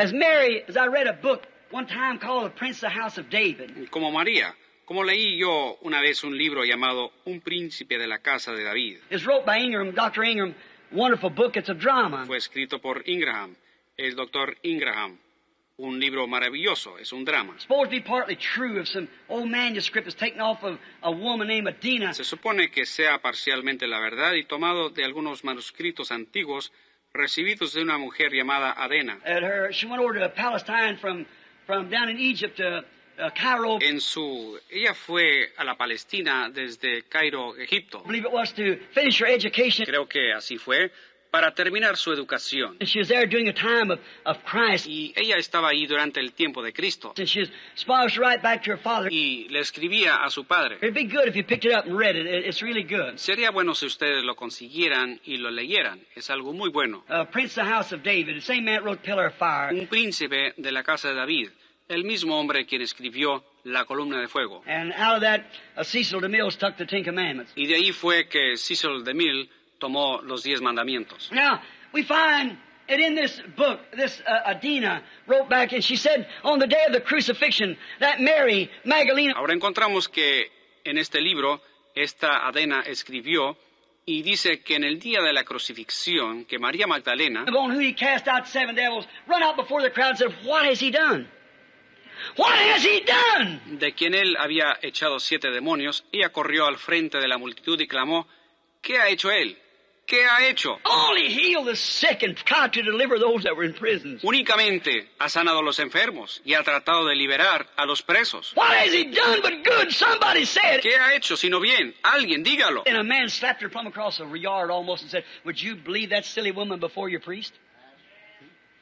As Mary, as I read a book one time called The Prince of the House of David. Como María, como leí yo una vez un libro llamado Un príncipe de la casa de David. It's wrote by Ingram, Dr. Ingram. Wonderful book. It's a drama. Fue escrito por Ingraham, el doctor Ingraham. Un libro maravilloso, es un drama. It's supposed to be partly true of some old manuscript that's taken off of a woman named Adina. Se supone que sea parcialmente la verdad y tomado de algunos manuscritos antiguos recibidos de una mujer llamada Adena. She went over to Palestine from down in Egypt to Cairo. Ella fue a la Palestina desde Cairo, Egipto. I believe it was to finish her education. Creo que así fue, para terminar su educación. And she was there during the time of Christ. Y ella estaba ahí durante el tiempo de Cristo. And she was supposed to write back to her father. Y le escribía a su padre. It'd be good if you picked it up and read it. It's really good. Sería bueno si ustedes lo consiguieran y lo leyeran. Es algo muy bueno. Prince of the House of David, the same man that wrote Pillar of Fire. Un príncipe de la casa de David, el mismo hombre quien escribió La columna de fuego. And out of that, Cecil DeMille took the Ten Commandments. Y de ahí fue que Cecil DeMille tomó los 10 mandamientos. Now, we find it in this book, Adina wrote back, and she said, on the day of the crucifixion, that Mary Magdalene... Ahora encontramos que en este libro, esta Adena escribió, y dice que en el día de la crucifixión, que María Magdalena, on who he cast out 7 devils, run out before the crowd and said, what has he done? What has he done? De quien él había echado 7 demonios, ella corrió al frente de la multitud y clamó, ¿qué ha hecho él? ¿Qué ha hecho? Only heal the sick and tried to deliver those that were in prisons. Únicamente ha sanado a los enfermos y ha tratado de liberar a los presos. What has he done but good? Somebody said. ¿Qué ha hecho sino bien? Alguien, dígalo. And a man slapped her plumb across the yard almost and said, would you believe that silly woman before your priest?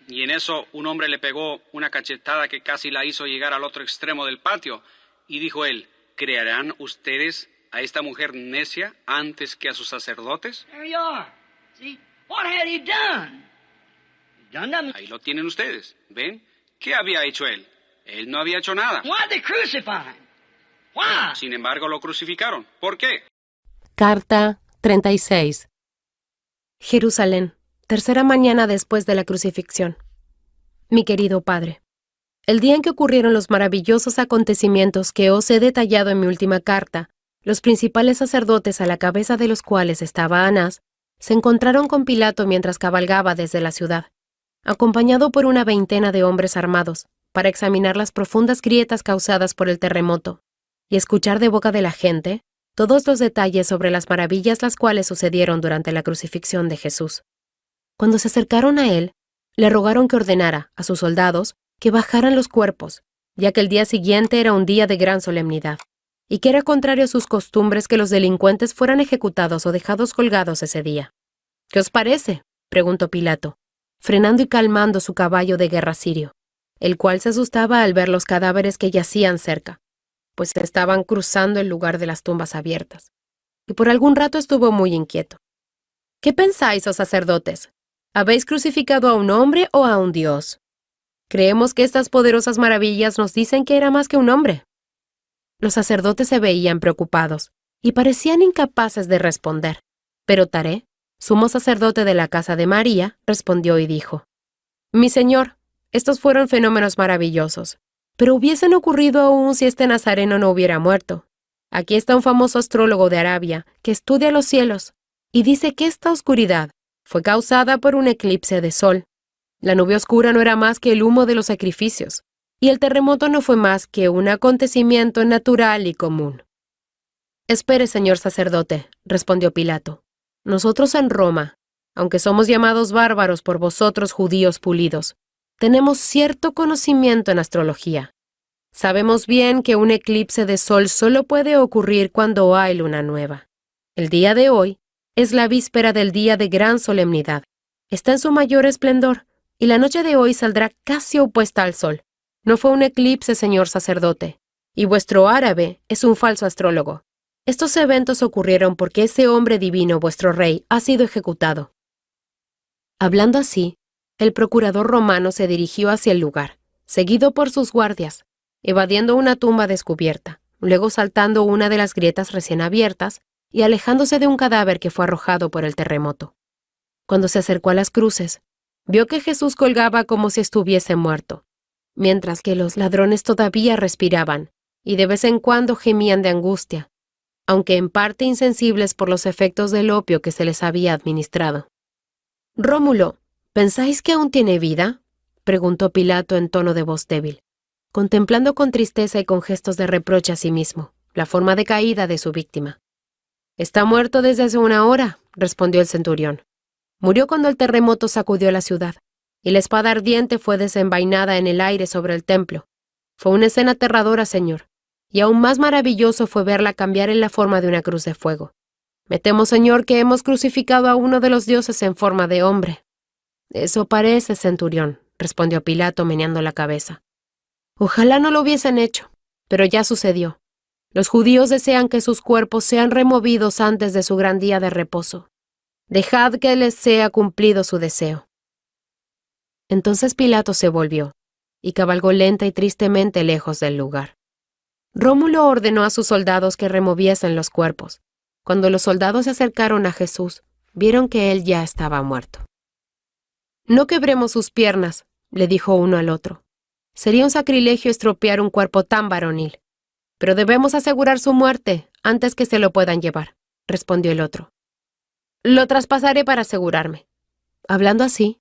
Y en eso un hombre le pegó una cachetada que casi la hizo llegar al otro extremo del patio. Y dijo él, ¿creerán ustedes a esta mujer necia antes que a sus sacerdotes? There you are. See, what had he done? He done nothing. Ahí lo tienen ustedes. ¿Ven? ¿Qué había hecho él? Él no había hecho nada. Why'd they crucify him? Why? Sin embargo, lo crucificaron. ¿Por qué? Carta 36. Jerusalén, tercera mañana después de la crucifixión. Mi querido Padre, el día en que ocurrieron los maravillosos acontecimientos que os he detallado en mi última carta, los principales sacerdotes a la cabeza de los cuales estaba Anás, se encontraron con Pilato mientras cabalgaba desde la ciudad, acompañado por una veintena de hombres armados, para examinar las profundas grietas causadas por el terremoto, y escuchar de boca de la gente todos los detalles sobre las maravillas las cuales sucedieron durante la crucifixión de Jesús. Cuando se acercaron a él, le rogaron que ordenara a sus soldados que bajaran los cuerpos, ya que el día siguiente era un día de gran solemnidad, y que era contrario a sus costumbres que los delincuentes fueran ejecutados o dejados colgados ese día. ¿Qué os parece?, preguntó Pilato, frenando y calmando su caballo de guerra sirio, el cual se asustaba al ver los cadáveres que yacían cerca, pues estaban cruzando el lugar de las tumbas abiertas, y por algún rato estuvo muy inquieto. ¿Qué pensáis, oh sacerdotes? ¿Habéis crucificado a un hombre o a un Dios? Creemos que estas poderosas maravillas nos dicen que era más que un hombre. Los sacerdotes se veían preocupados y parecían incapaces de responder, pero Taré, sumo sacerdote de la casa de María, respondió y dijo, Mi señor, estos fueron fenómenos maravillosos, pero hubiesen ocurrido aún si este nazareno no hubiera muerto. Aquí está un famoso astrólogo de Arabia que estudia los cielos y dice que esta oscuridad fue causada por un eclipse de sol. La nube oscura no era más que el humo de los sacrificios, y el terremoto no fue más que un acontecimiento natural y común. Espere, señor sacerdote, respondió Pilato. Nosotros en Roma, aunque somos llamados bárbaros por vosotros judíos pulidos, tenemos cierto conocimiento en astrología. Sabemos bien que un eclipse de sol solo puede ocurrir cuando hay luna nueva. El día de hoy es la víspera del día de gran solemnidad. Está en su mayor esplendor, y la noche de hoy saldrá casi opuesta al sol. No fue un eclipse, señor sacerdote, y vuestro árabe es un falso astrólogo. Estos eventos ocurrieron porque ese hombre divino, vuestro rey, ha sido ejecutado. Hablando así, el procurador romano se dirigió hacia el lugar, seguido por sus guardias, evadiendo una tumba descubierta, luego saltando una de las grietas recién abiertas y alejándose de un cadáver que fue arrojado por el terremoto. Cuando se acercó a las cruces, Vio que Jesús colgaba como si estuviese muerto, mientras que los ladrones todavía respiraban y de vez en cuando gemían de angustia, aunque en parte insensibles por los efectos del opio que se les había administrado. «Rómulo, ¿pensáis que aún tiene vida?», preguntó Pilato en tono de voz débil, contemplando con tristeza y con gestos de reproche a sí mismo la forma decaída de su víctima. «Está muerto desde hace 1 hora», respondió el centurión. «Murió cuando el terremoto sacudió la ciudad, y la espada ardiente fue desenvainada en el aire sobre el templo. Fue una escena aterradora, señor, y aún más maravilloso fue verla cambiar en la forma de una cruz de fuego. Me temo, señor, que hemos crucificado a uno de los dioses en forma de hombre». «Eso parece, centurión», respondió Pilato meneando la cabeza. «Ojalá no lo hubiesen hecho, pero ya sucedió. Los judíos desean que sus cuerpos sean removidos antes de su gran día de reposo. Dejad que les sea cumplido su deseo». Entonces Pilato se volvió y cabalgó lenta y tristemente lejos del lugar. Rómulo ordenó a sus soldados que removiesen los cuerpos. Cuando los soldados se acercaron a Jesús, vieron que él ya estaba muerto. «No quebremos sus piernas», le dijo uno al otro. «Sería un sacrilegio estropear un cuerpo tan varonil. Pero debemos asegurar su muerte antes que se lo puedan llevar», respondió el otro. «Lo traspasaré para asegurarme». Hablando así,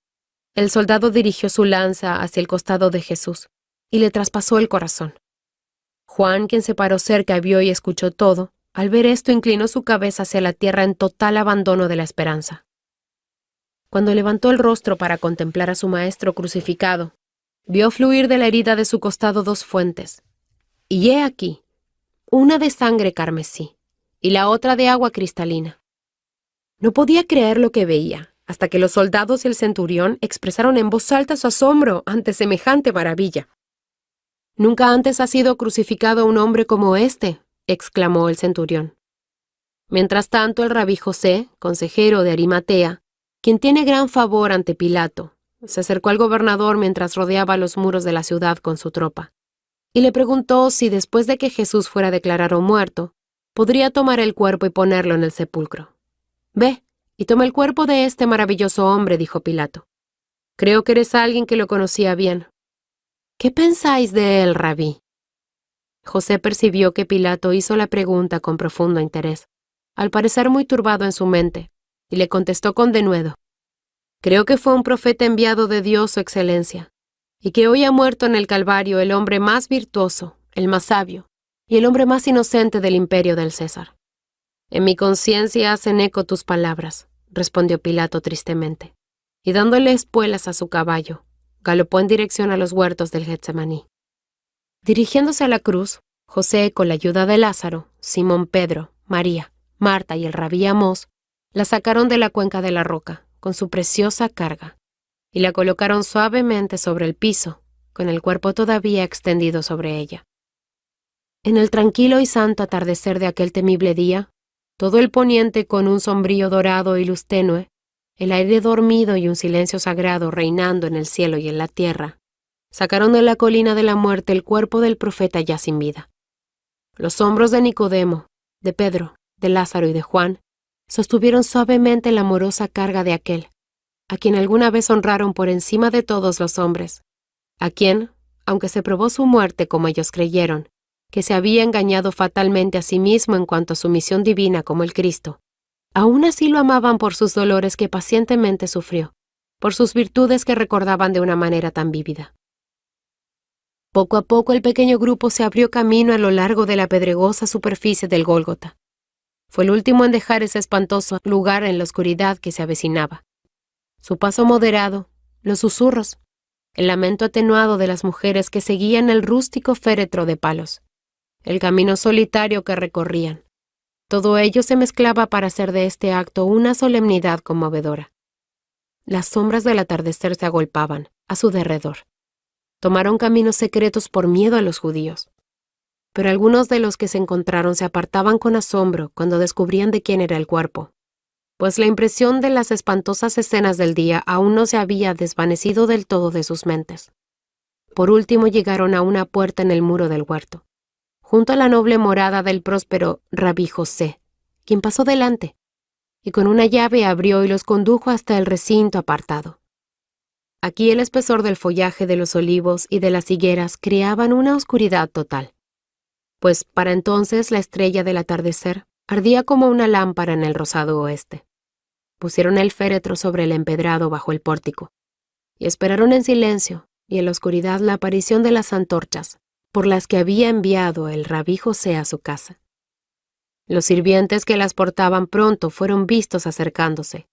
el soldado dirigió su lanza hacia el costado de Jesús y le traspasó el corazón. Juan, quien se paró cerca, vio y escuchó todo. Al ver esto, inclinó su cabeza hacia la tierra en total abandono de la esperanza. Cuando levantó el rostro para contemplar a su maestro crucificado, vio fluir de la herida de su costado 2 fuentes. Y he aquí, una de sangre carmesí y la otra de agua cristalina. No podía creer lo que veía, hasta que los soldados y el centurión expresaron en voz alta su asombro ante semejante maravilla. «Nunca antes ha sido crucificado un hombre como este», exclamó el centurión. Mientras tanto, el rabí José, consejero de Arimatea, quien tiene gran favor ante Pilato, se acercó al gobernador mientras rodeaba los muros de la ciudad con su tropa, y le preguntó si después de que Jesús fuera declarado muerto, podría tomar el cuerpo y ponerlo en el sepulcro. «Ve, y toma el cuerpo de este maravilloso hombre», dijo Pilato. «Creo que eres alguien que lo conocía bien. ¿Qué pensáis de él, rabí?». José percibió que Pilato hizo la pregunta con profundo interés, al parecer muy turbado en su mente, y le contestó con denuedo: «Creo que fue un profeta enviado de Dios, su excelencia, y que hoy ha muerto en el Calvario el hombre más virtuoso, el más sabio, y el hombre más inocente del imperio del César». «En mi conciencia hacen eco tus palabras», respondió Pilato tristemente, y dándole espuelas a su caballo, galopó en dirección a los huertos del Getsemaní. Dirigiéndose a la cruz, José, con la ayuda de Lázaro, Simón Pedro, María, Marta y el rabí Amós, la sacaron de la cuenca de la roca, con su preciosa carga, y la colocaron suavemente sobre el piso, con el cuerpo todavía extendido sobre ella. En el tranquilo y santo atardecer de aquel temible día, todo el poniente con un sombrío dorado y luz tenue, el aire dormido y un silencio sagrado reinando en el cielo y en la tierra, sacaron de la colina de la muerte el cuerpo del profeta ya sin vida. Los hombros de Nicodemo, de Pedro, de Lázaro y de Juan sostuvieron suavemente la amorosa carga de aquel, a quien alguna vez honraron por encima de todos los hombres, a quien, aunque se probó su muerte como ellos creyeron, que se había engañado fatalmente a sí mismo en cuanto a su misión divina como el Cristo, aún así lo amaban por sus dolores que pacientemente sufrió, por sus virtudes que recordaban de una manera tan vívida. Poco a poco el pequeño grupo se abrió camino a lo largo de la pedregosa superficie del Gólgota. Fue el último en dejar ese espantoso lugar en la oscuridad que se avecinaba. Su paso moderado, los susurros, el lamento atenuado de las mujeres que seguían el rústico féretro de palos, el camino solitario que recorrían. Todo ello se mezclaba para hacer de este acto una solemnidad conmovedora. Las sombras del atardecer se agolpaban a su derredor. Tomaron caminos secretos por miedo a los judíos. Pero algunos de los que se encontraron se apartaban con asombro cuando descubrían de quién era el cuerpo, pues la impresión de las espantosas escenas del día aún no se había desvanecido del todo de sus mentes. Por último llegaron a una puerta en el muro del huerto, junto a la noble morada del próspero rabí José, quien pasó delante, y con una llave abrió y los condujo hasta el recinto apartado. Aquí el espesor del follaje de los olivos y de las higueras creaban una oscuridad total, pues para entonces la estrella del atardecer ardía como una lámpara en el rosado oeste. Pusieron el féretro sobre el empedrado bajo el pórtico, y esperaron en silencio y en la oscuridad la aparición de las antorchas, por las que había enviado el rabí José a su casa. Los sirvientes que las portaban pronto fueron vistos acercándose.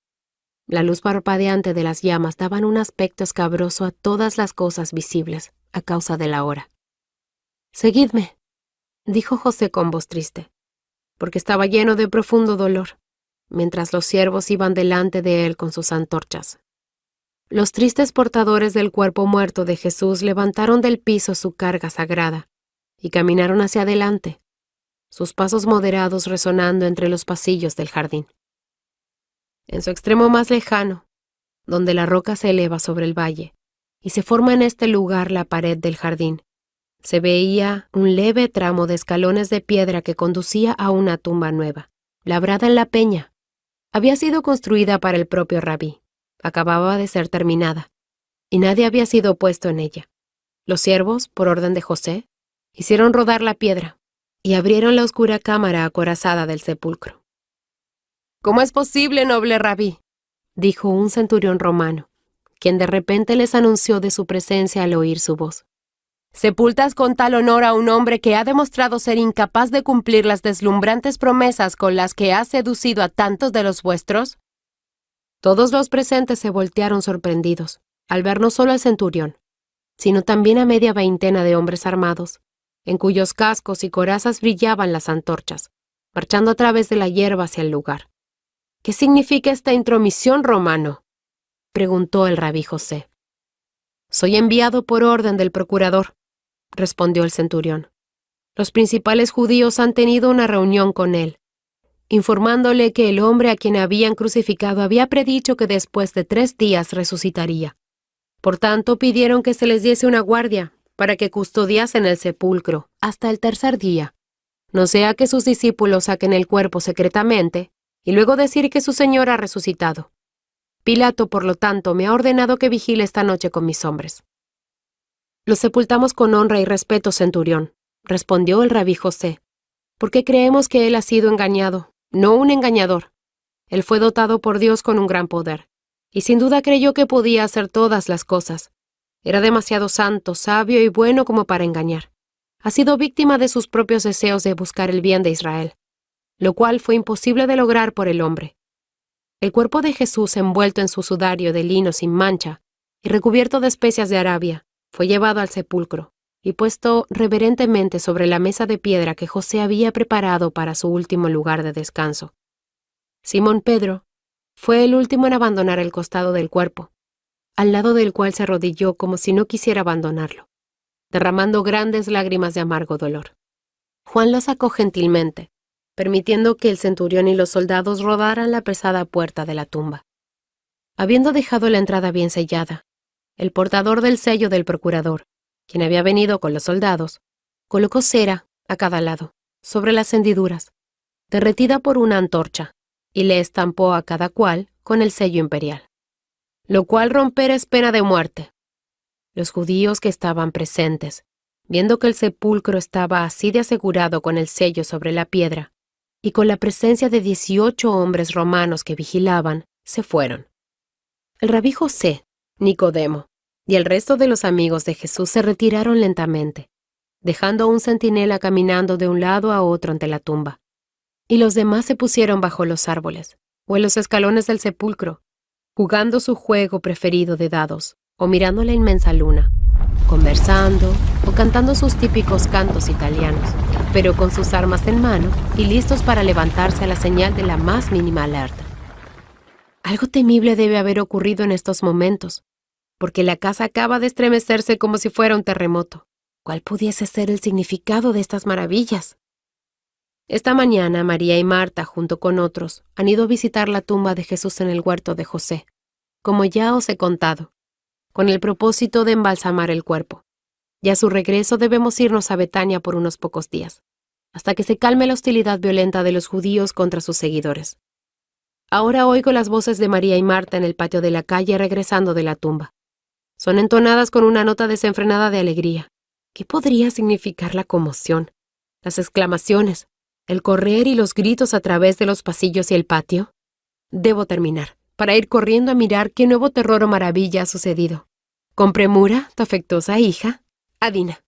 La luz parpadeante de las llamas daban un aspecto escabroso a todas las cosas visibles, a causa de la hora. «Seguidme», dijo José con voz triste, porque estaba lleno de profundo dolor, mientras los siervos iban delante de él con sus antorchas. Los tristes portadores del cuerpo muerto de Jesús levantaron del piso su carga sagrada y caminaron hacia adelante, sus pasos moderados resonando entre los pasillos del jardín. En su extremo más lejano, donde la roca se eleva sobre el valle, y se forma en este lugar la pared del jardín, se veía un leve tramo de escalones de piedra que conducía a una tumba nueva, labrada en la peña. Había sido construida para el propio rabí, acababa de ser terminada, y nadie había sido puesto en ella. Los siervos, por orden de José, hicieron rodar la piedra, y abrieron la oscura cámara acorazada del sepulcro. «¿Cómo es posible, noble rabí?», dijo un centurión romano, quien de repente les anunció de su presencia al oír su voz. «¿Sepultas con tal honor a un hombre que ha demostrado ser incapaz de cumplir las deslumbrantes promesas con las que ha seducido a tantos de los vuestros?» Todos los presentes se voltearon sorprendidos, al ver no solo al centurión, sino también a media veintena de hombres armados, en cuyos cascos y corazas brillaban las antorchas, marchando a través de la hierba hacia el lugar. «¿Qué significa esta intromisión, romano?», preguntó el rabí José. «Soy enviado por orden del procurador», respondió el centurión. «Los principales judíos han tenido una reunión con él, informándole que el hombre a quien habían crucificado había predicho que después de 3 días resucitaría. Por tanto, pidieron que se les diese una guardia para que custodiasen el sepulcro hasta el 3er día, no sea que sus discípulos saquen el cuerpo secretamente y luego decir que su Señor ha resucitado. Pilato, por lo tanto, me ha ordenado que vigile esta noche con mis hombres». «Lo sepultamos con honra y respeto, centurión», respondió el rabí José, «porque creemos que él ha sido engañado, no un engañador. Él fue dotado por Dios con un gran poder, y sin duda creyó que podía hacer todas las cosas. Era demasiado santo, sabio y bueno como para engañar. Ha sido víctima de sus propios deseos de buscar el bien de Israel, lo cual fue imposible de lograr por el hombre. El cuerpo de Jesús, envuelto en su sudario de lino sin mancha y recubierto de especias de Arabia, fue llevado al sepulcro y puesto reverentemente sobre la mesa de piedra que José había preparado para su último lugar de descanso. Simón Pedro fue el último en abandonar el costado del cuerpo, al lado del cual se arrodilló como si no quisiera abandonarlo, derramando grandes lágrimas de amargo dolor. Juan lo sacó gentilmente, permitiendo que el centurión y los soldados rodaran la pesada puerta de la tumba. Habiendo dejado la entrada bien sellada, el portador del sello del procurador, quien había venido con los soldados, colocó cera a cada lado, sobre las hendiduras, derretida por una antorcha, y le estampó a cada cual con el sello imperial, lo cual romper es pena de muerte. Los judíos que estaban presentes, viendo que el sepulcro estaba así de asegurado con el sello sobre la piedra, y con la presencia de 18 hombres romanos que vigilaban, se fueron. El rabí José, Nicodemo y el resto de los amigos de Jesús se retiraron lentamente, dejando a un centinela caminando de un lado a otro ante la tumba. Y los demás se pusieron bajo los árboles, o en los escalones del sepulcro, jugando su juego preferido de dados, o mirando la inmensa luna, conversando o cantando sus típicos cantos italianos, pero con sus armas en mano y listos para levantarse a la señal de la más mínima alerta. Algo temible debe haber ocurrido en estos momentos, porque la casa acaba de estremecerse como si fuera un terremoto. ¿Cuál pudiese ser el significado de estas maravillas? Esta mañana, María y Marta, junto con otros, han ido a visitar la tumba de Jesús en el huerto de José, como ya os he contado, con el propósito de embalsamar el cuerpo. Y a su regreso debemos irnos a Betania por unos pocos días, hasta que se calme la hostilidad violenta de los judíos contra sus seguidores. Ahora oigo las voces de María y Marta en el patio de la calle regresando de la tumba. Son entonadas con una nota desenfrenada de alegría. ¿Qué podría significar la conmoción, las exclamaciones, el correr y los gritos a través de los pasillos y el patio? Debo terminar, para ir corriendo a mirar qué nuevo terror o maravilla ha sucedido. Con premura, tu afectuosa hija, Adina.